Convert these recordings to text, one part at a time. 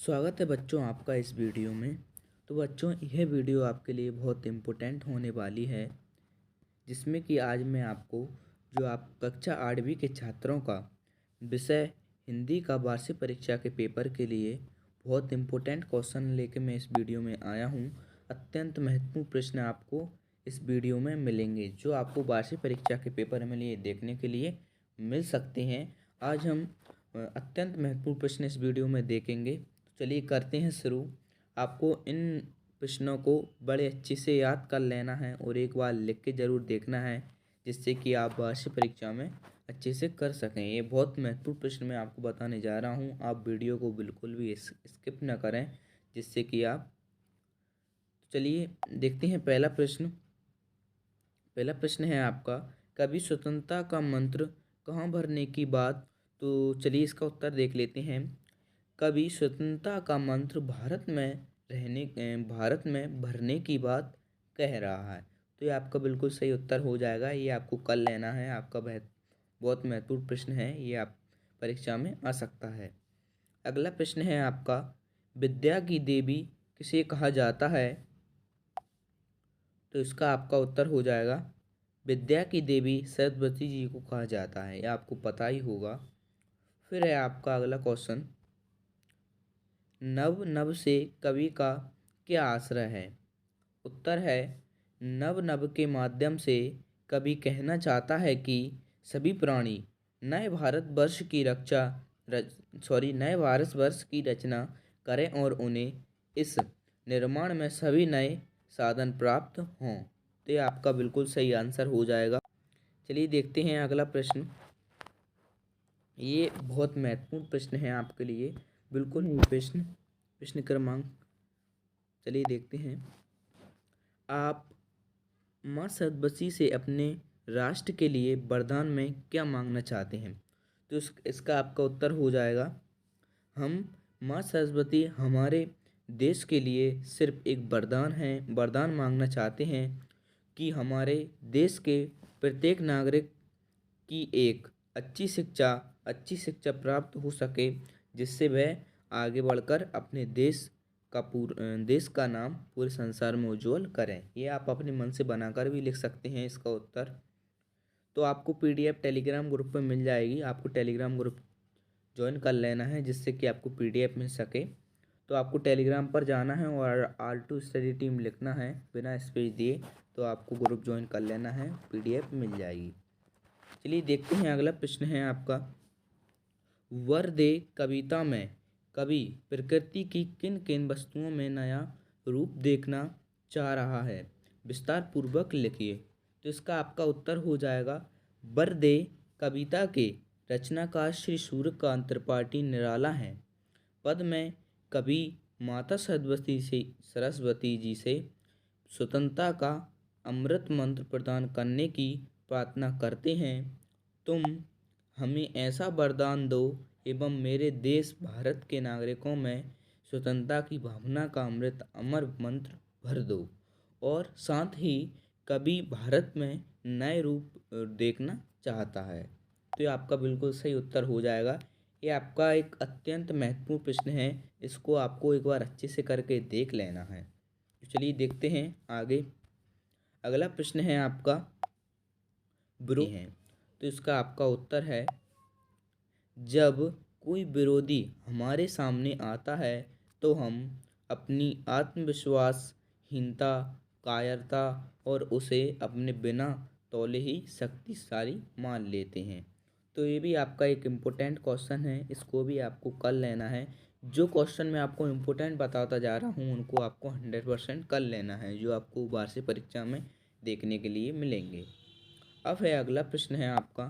स्वागत है बच्चों आपका इस वीडियो में। तो बच्चों यह वीडियो आपके लिए बहुत इम्पोर्टेंट होने वाली है, जिसमें कि आज मैं आपको जो आप कक्षा 8वीं के छात्रों का विषय हिंदी का वार्षिक परीक्षा के पेपर के लिए बहुत इम्पोर्टेंट क्वेश्चन लेके मैं इस वीडियो में आया हूँ। अत्यंत महत्वपूर्ण प्रश्न आपको इस वीडियो में मिलेंगे, जो आपको वार्षिक परीक्षा के पेपर में लिए देखने के लिए मिल सकते हैं। आज हम अत्यंत महत्वपूर्ण प्रश्न इस वीडियो में देखेंगे। तो चलिए करते हैं शुरू। आपको इन प्रश्नों को बड़े अच्छे से याद कर लेना है और एक बार लिख के ज़रूर देखना है, जिससे कि आप वार्षिक परीक्षा में अच्छे से कर सकें। ये बहुत महत्वपूर्ण प्रश्न मैं आपको बताने जा रहा हूँ। आप वीडियो को बिल्कुल भी स्किप ना करें, जिससे कि आप चलिए देखते हैं पहला प्रश्न। पहला प्रश्न है आपका, कभी स्वतंत्रता का मंत्र कहाँ भरने की बात। तो चलिए इसका उत्तर देख लेते हैं। कभी स्वतंत्रता का मंत्र भारत में भरने की बात कह रहा है। तो ये आपका बिल्कुल सही उत्तर हो जाएगा। ये आपको कल लेना है। आपका बहुत महत्वपूर्ण प्रश्न है, ये आप परीक्षा में आ सकता है। अगला प्रश्न है आपका, विद्या की देवी किसे कहा जाता है। तो इसका आपका उत्तर हो जाएगा, विद्या की देवी सरस्वती जी को कहा जाता है। ये आपको पता ही होगा। फिर है आपका अगला क्वेश्चन, नव नव से कवि का क्या आश्रय है। उत्तर है, नव नव के माध्यम से कवि कहना चाहता है कि सभी प्राणी नए भारतवर्ष की नए भारतवर्ष की रचना करें और उन्हें इस निर्माण में सभी नए साधन प्राप्त हों। तो ये आपका बिल्कुल सही आंसर हो जाएगा। चलिए देखते हैं अगला प्रश्न। ये बहुत महत्वपूर्ण प्रश्न है आपके लिए, बिल्कुल प्रश्न क्रमांक, चलिए देखते हैं। आप माँ सरस्वती से अपने राष्ट्र के लिए वरदान में क्या मांगना चाहते हैं। तो इसका आपका उत्तर हो जाएगा, हम माँ सरस्वती हमारे देश के लिए सिर्फ एक वरदान मांगना चाहते हैं कि हमारे देश के प्रत्येक नागरिक की एक अच्छी शिक्षा प्राप्त हो सके, जिससे वह आगे बढ़कर अपने देश का नाम पूरे संसार में उज्जवल करें। ये आप अपने मन से बनाकर भी लिख सकते हैं इसका उत्तर। तो आपको पीडीएफ टेलीग्राम ग्रुप में मिल जाएगी। आपको टेलीग्राम ग्रुप ज्वाइन कर लेना है, जिससे कि आपको पीडीएफ मिल सके। तो आपको टेलीग्राम पर जाना है और R2 स्टडी टीम लिखना है बिना स्पेस दिए। तो आपको ग्रुप ज्वाइन कर लेना है, पीडीएफ मिल जाएगी। चलिए देखते हैं अगला प्रश्न है आपका, वर दे कविता में कवि प्रकृति की किन किन वस्तुओं में नया रूप देखना चाह रहा है, विस्तार पूर्वक लिखिए। तो इसका आपका उत्तर हो जाएगा, वर दे कविता के रचनाकार श्री सूर्यकांत त्रिपाठी निराला हैं। पद में कवि माता सरस्वती जी से स्वतंत्रता का अमृत मंत्र प्रदान करने की प्रार्थना करते हैं। तुम हमें ऐसा वरदान दो एवं मेरे देश भारत के नागरिकों में स्वतंत्रता की भावना का अमृत अमर मंत्र भर दो। और साथ ही कवि भारत में नए रूप देखना चाहता है। तो ये आपका बिल्कुल सही उत्तर हो जाएगा। ये आपका एक अत्यंत महत्वपूर्ण प्रश्न है, इसको आपको एक बार अच्छे से करके देख लेना है। तो चलिए देखते हैं आगे। अगला प्रश्न है आपका, विरोधी हैं। तो इसका आपका उत्तर है, जब कोई विरोधी हमारे सामने आता है तो हम अपनी आत्मविश्वासहीनता, कायरता और उसे अपने बिना तौले ही शक्तिशाली मान लेते हैं। तो ये भी आपका एक इम्पोर्टेंट क्वेश्चन है, इसको भी आपको कर लेना है। जो क्वेश्चन मैं आपको इम्पोर्टेंट बताता जा रहा हूँ उनको आपको 100% कर लेना है, जो आपको वार्षिक परीक्षा में देखने के लिए मिलेंगे। अब है अगला प्रश्न है आपका,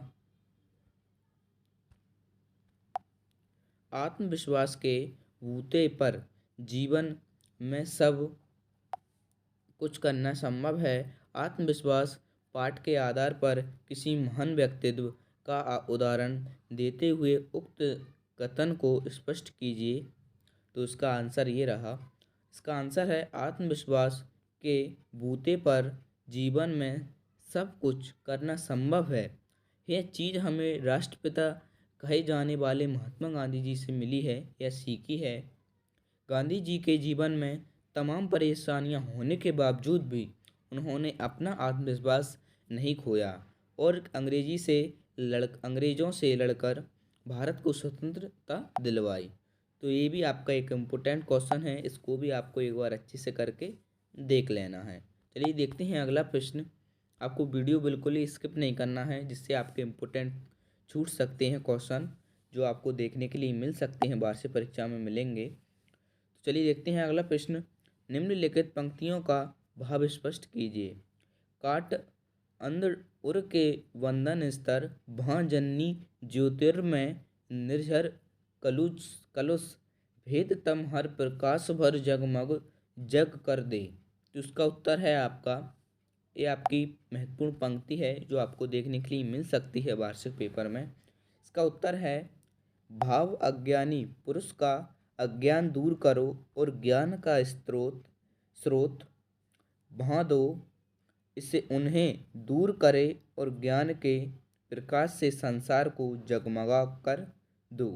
आत्मविश्वास के बूते पर जीवन में सब कुछ करना संभव है। आत्मविश्वास पाठ के आधार पर किसी महान व्यक्तित्व का उदाहरण देते हुए उक्त कथन को स्पष्ट कीजिए। तो इसका आंसर ये रहा। इसका आंसर है, आत्मविश्वास के बूते पर जीवन में सब कुछ करना संभव है। यह चीज़ हमें राष्ट्रपिता कहे जाने वाले महात्मा गांधी जी से मिली है या सीखी है। गांधी जी के जीवन में तमाम परेशानियां होने के बावजूद भी उन्होंने अपना आत्मविश्वास नहीं खोया और अंग्रेज़ों से लड़कर भारत को स्वतंत्रता दिलवाई। तो ये भी आपका एक इम्पोर्टेंट क्वेश्चन है, इसको भी आपको एक बार अच्छे से करके देख लेना है। चलिए देखते हैं अगला प्रश्न। आपको वीडियो बिल्कुल ही स्किप नहीं करना है, जिससे आपके इम्पोर्टेंट छूट सकते हैं क्वेश्चन जो आपको देखने के लिए मिल सकते हैं, वार्षिक परीक्षा में मिलेंगे। तो चलिए देखते हैं अगला प्रश्न। निम्नलिखित पंक्तियों का भाव स्पष्ट कीजिए। काट अंध उर के वंदन स्तर भां जन्नी ज्योतिर्मय निर्झर कलुष कलुष भेद तम हर प्रकाश भर जगमग जग कर दे। तो इसका उत्तर है आपका, ये आपकी महत्वपूर्ण पंक्ति है जो आपको देखने के लिए मिल सकती है वार्षिक पेपर में। इसका उत्तर है, भाव अज्ञानी पुरुष का अज्ञान दूर करो और ज्ञान का स्रोत स्रोत भा दो, इससे उन्हें दूर करे और ज्ञान के प्रकाश से संसार को जगमगा कर दो।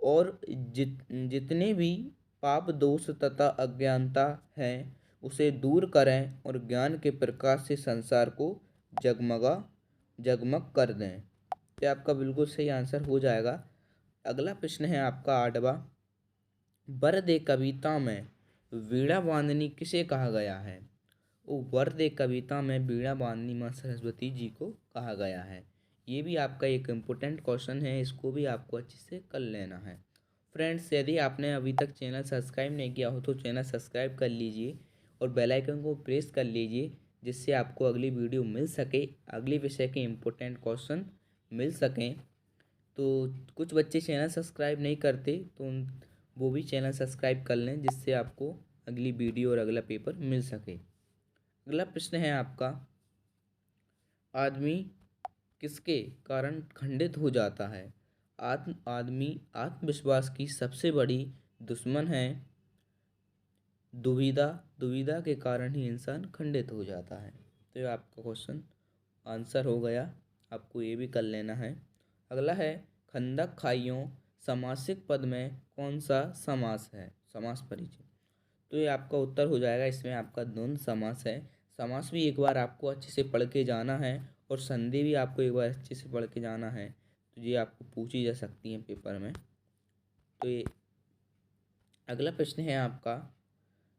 और जितने भी पाप दोष तथा अज्ञानता है उसे दूर करें और ज्ञान के प्रकाश से संसार को जगमग कर दें। ये आपका बिल्कुल सही आंसर हो जाएगा। अगला प्रश्न है आपका 8वां। वर दे कविता में वीणा वादनी किसे कहा गया है? वो वर दे कविता में वीणा वादनी माँ सरस्वती जी को कहा गया है। ये भी आपका एक इम्पोर्टेंट क्वेश्चन है, इसको भी आपको अच्छे से कर लेना है। फ्रेंड्स, यदि आपने अभी तक चैनल सब्सक्राइब नहीं किया हो तो चैनल सब्सक्राइब कर लीजिए और बेल आइकन को प्रेस कर लीजिए, जिससे आपको अगली वीडियो मिल सके, अगले विषय के इम्पोर्टेंट क्वेश्चन मिल सकें। तो कुछ बच्चे चैनल सब्सक्राइब नहीं करते, तो वो भी चैनल सब्सक्राइब कर लें, जिससे आपको अगली वीडियो और अगला पेपर मिल सके। अगला प्रश्न है आपका, आदमी किसके कारण खंडित हो जाता है? आदमी आत्मविश्वास की सबसे बड़ी दुश्मन है। दुविधा दुविधा के कारण ही इंसान खंडित हो जाता है। तो ये आपका क्वेश्चन आंसर हो गया, आपको ये भी कर लेना है। अगला है, खंदक खाइयों समासिक पद में कौन सा समास है? समास परिचय। तो ये आपका उत्तर हो जाएगा, इसमें आपका द्वंद्व समास है। समास भी एक बार आपको अच्छे से पढ़ के जाना है और संधि भी आपको एक बार अच्छे से पढ़ के जाना है, तो ये आपको पूछी जा सकती है पेपर में। तो ये अगला प्रश्न है आपका,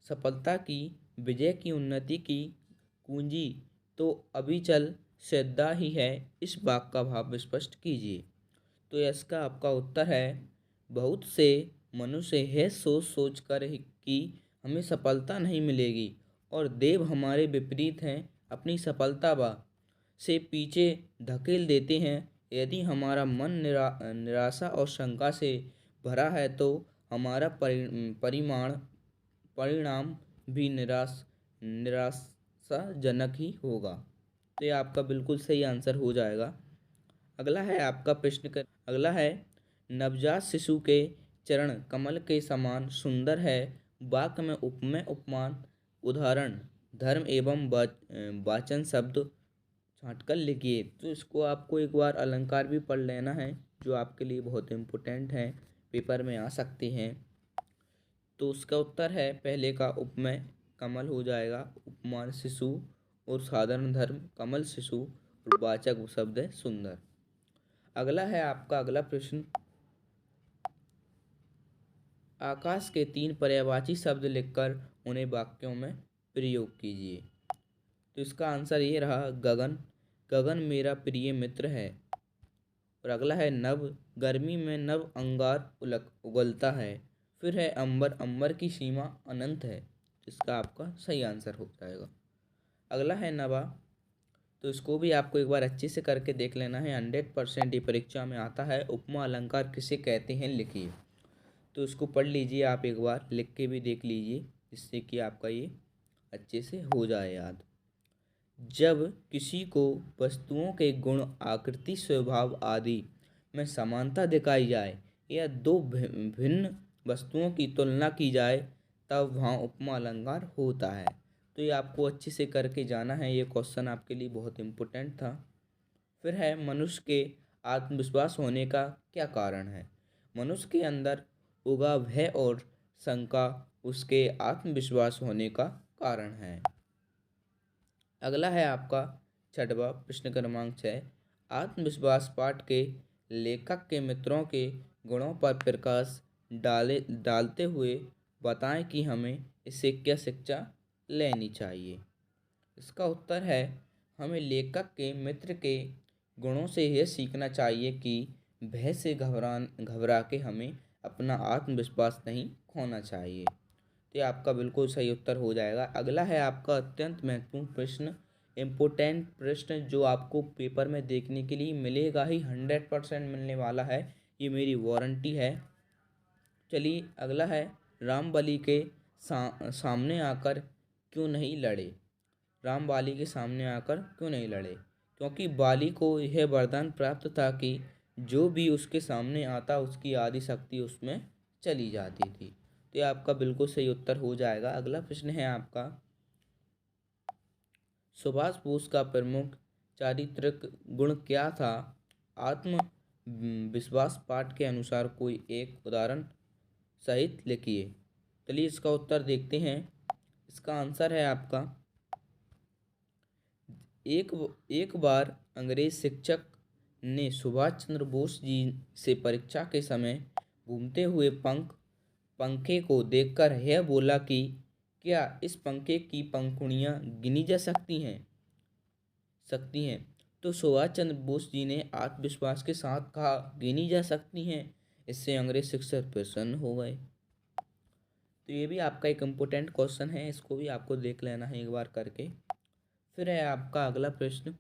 सफलता की विजय की उन्नति की कुंजी तो अविचल श्रद्धा ही है, इस वाक्य का भाव स्पष्ट कीजिए। तो इसका आपका उत्तर है, बहुत से मनुष्य यह सोच सोच कर कि हमें सफलता नहीं मिलेगी और देव हमारे विपरीत हैं, अपनी सफलता से पीछे धकेल देते हैं। यदि हमारा मन निराशा और शंका से भरा है तो हमारा परिणाम भी निराशाजनक ही होगा। तो ये आपका बिल्कुल सही आंसर हो जाएगा। अगला है आपका अगला है, नवजात शिशु के चरण कमल के समान सुंदर है, वाक्य में उपमेय उपमान उदाहरण धर्म एवं वाचन शब्द छांटकर लिखिए। तो इसको आपको एक बार अलंकार भी पढ़ लेना है, जो आपके लिए बहुत इम्पोर्टेंट है, पेपर में आ सकते हैं। तो उसका उत्तर है, पहले का उपमेय कमल हो जाएगा, उपमान शिशु और साधारण धर्म कमल शिशु और वाचक शब्द है सुंदर। अगला है आपका अगला प्रश्न, आकाश के 3 पर्यायवाची शब्द लिखकर उन्हें वाक्यों में प्रयोग कीजिए। तो इसका आंसर ये रहा, गगन। गगन मेरा प्रिय मित्र है। और अगला है नभ, गर्मी में नभ अंगार उगलता है। फिर है अंबर, अंबर की सीमा अनंत है। इसका आपका सही आंसर हो जाएगा। अगला है नभा, तो इसको भी आपको एक बार अच्छे से करके देख लेना है, 100% ये परीक्षा में आता है। उपमा अलंकार किसे कहते हैं, लिखिए। तो इसको पढ़ लीजिए आप एक बार, लिख के भी देख लीजिए, जिससे कि आपका ये अच्छे से हो जाए याद। जब किसी को वस्तुओं के गुण, आकृति, स्वभाव आदि में समानता दिखाई जाए या दो भिन्न वस्तुओं की तुलना की जाए, तब वहाँ उपमा अलंकार होता है। तो ये आपको अच्छे से करके जाना है, ये क्वेश्चन आपके लिए बहुत इम्पोर्टेंट था। फिर है, मनुष्य के आत्मविश्वास होने का क्या कारण है? मनुष्य के अंदर उगा भय और शंका उसके आत्मविश्वास होने का कारण है। अगला है आपका छठवा प्रश्न क्रमांक 6। आत्मविश्वास पाठ के लेखक के मित्रों के गुणों पर प्रकाश डालते हुए बताएं कि हमें इससे क्या शिक्षा लेनी चाहिए। इसका उत्तर है, हमें लेखक के मित्र के गुणों से यह सीखना चाहिए कि भय से घबरा के हमें अपना आत्मविश्वास नहीं खोना चाहिए। तो ये आपका बिल्कुल सही उत्तर हो जाएगा। अगला है आपका अत्यंत महत्वपूर्ण प्रश्न, इम्पोर्टेंट प्रश्न, जो आपको पेपर में देखने के लिए मिलेगा ही, 100% मिलने वाला है, ये मेरी वारंटी है। चलिए अगला है, राम बलि के सामने आकर क्यों नहीं लड़े। राम बाली के सामने आकर क्यों नहीं लड़े? क्योंकि बाली को यह वरदान प्राप्त था कि जो भी उसके सामने आता उसकी आदि शक्ति उसमें चली जाती थी। तो ये आपका बिल्कुल सही उत्तर हो जाएगा। अगला प्रश्न है आपका, सुभाष बोस का प्रमुख चारित्रिक गुण क्या था? आत्म विश्वास पाठ के अनुसार कोई एक उदाहरण सहित लिखिए। चलिए इसका उत्तर देखते हैं। इसका आंसर है आपका, एक बार अंग्रेज शिक्षक ने सुभाष चंद्र बोस जी से परीक्षा के समय घूमते हुए पंखे को देखकर यह बोला कि क्या इस पंखे की पंखुड़ियाँ गिनी जा सकती हैं। तो सुभाष चंद्र बोस जी ने आत्मविश्वास के साथ कहा, गिनी जा सकती हैं। इससे अंग्रेज शिक्षक प्रसन्न हो गए। तो ये भी आपका एक इम्पोर्टेंट क्वेश्चन है, इसको भी आपको देख लेना है एक बार करके। फिर है आपका अगला प्रश्न,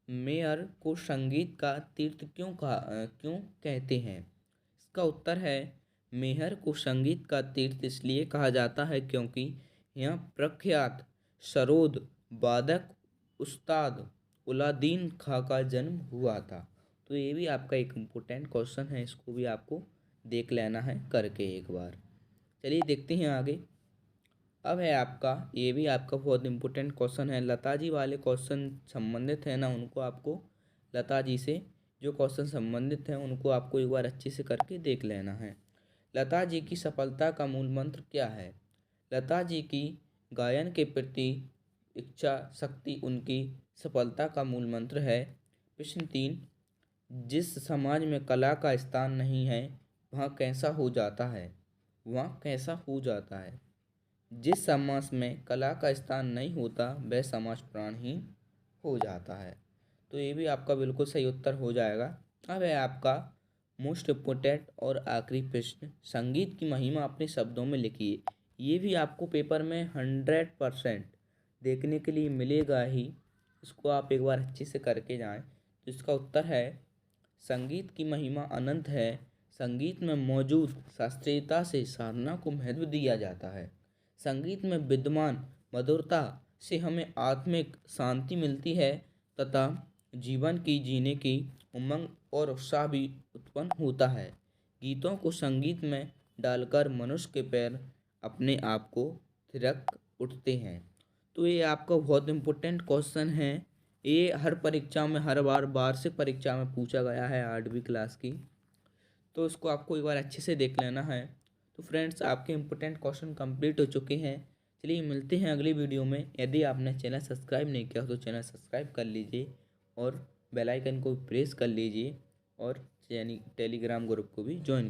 मेयर को संगीत का तीर्थ क्यों कहते हैं? इसका उत्तर है, मेहर को संगीत का तीर्थ इसलिए कहा जाता है क्योंकि यहाँ प्रख्यात सरोद वादक उस्ताद उलादीन खां का जन्म हुआ था। तो ये भी आपका एक इम्पोर्टेंट क्वेश्चन है, इसको भी आपको देख लेना है करके एक बार। चलिए देखते हैं आगे। अब है आपका, ये भी आपका बहुत इम्पोर्टेंट क्वेश्चन है, लता जी वाले क्वेश्चन संबंधित है ना, उनको आपको लता जी से जो क्वेश्चन संबंधित हैं उनको आपको एक बार अच्छे से करके देख लेना है। लता जी की सफलता का मूल मंत्र क्या है? लता जी की गायन के प्रति इच्छा शक्ति उनकी सफलता का मूल मंत्र है। प्रश्न 3, जिस समाज में कला का स्थान नहीं है वहाँ कैसा हो जाता है? वहाँ कैसा हो जाता है? जिस समाज में कला का स्थान नहीं होता वह समाज प्राणहीन हो जाता है। तो ये भी आपका बिल्कुल सही उत्तर हो जाएगा। अब है आपका मोस्ट इम्पोर्टेंट और आखिरी प्रश्न, संगीत की महिमा अपने शब्दों में लिखिए। ये भी आपको पेपर में 100% देखने के लिए मिलेगा ही, इसको आप एक बार अच्छे से करके जाएं। तो इसका उत्तर है, संगीत की महिमा अनंत है। संगीत में मौजूद शास्त्रीयता से साधना को महत्व दिया जाता है। संगीत में विद्यमान मधुरता से हमें आत्मिक शांति मिलती है तथा जीवन की जीने की उमंग और उत्साह भी उत्पन्न होता है। गीतों को संगीत में डालकर मनुष्य के पैर अपने आप को थिरक उठते हैं। तो ये आपका बहुत इम्पोर्टेंट क्वेश्चन है, ये हर परीक्षा में, हर बार वार्षिक परीक्षा में पूछा गया है 8वीं क्लास की। तो इसको आपको एक बार अच्छे से देख लेना है। तो फ्रेंड्स, आपके इम्पोर्टेंट क्वेश्चन कंप्लीट हो चुके हैं। चलिए मिलते हैं अगली वीडियो में। यदि आपने चैनल सब्सक्राइब नहीं किया तो चैनल सब्सक्राइब कर लीजिए और बेल आइकन को प्रेस कर लीजिए और टेलीग्राम ग्रुप को भी ज्वाइन